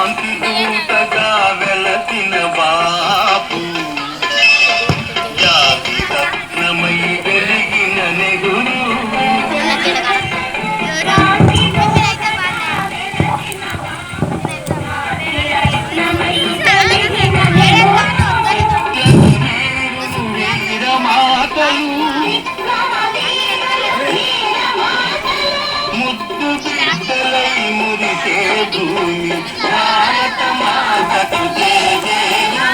కాంతి దూతగా వెలసిన బాపు జాతి రత్నమై వెలిగిన నెగురు ముద్దు బిడ్డలై మురిసే భూమి భారత మాతకు జయజేలు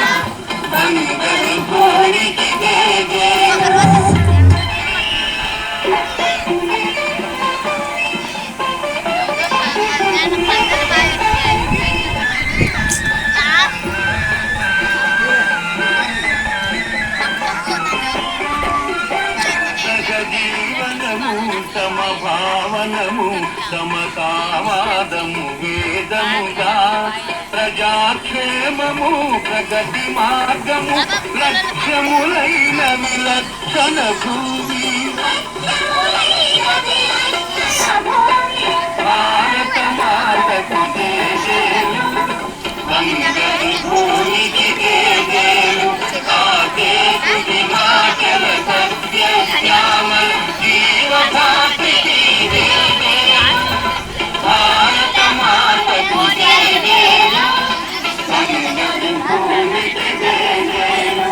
బంగారు భూమికి జయజేలు సమభావనము సమతావాదము వేదముగా ప్రజాక్షేమము ప్రగతి మార్గము లక్ష్యములైన విలక్షణ భూమి భారత మాతకు జయజేలు బంగారు భూమికి జయజేలు ఆదేశు హిమాచల సత్య శ్యామల జీవధాత్రికి జయజేలు భారత మాతకు జయజేలు బంగారు భూమికి జయజేలు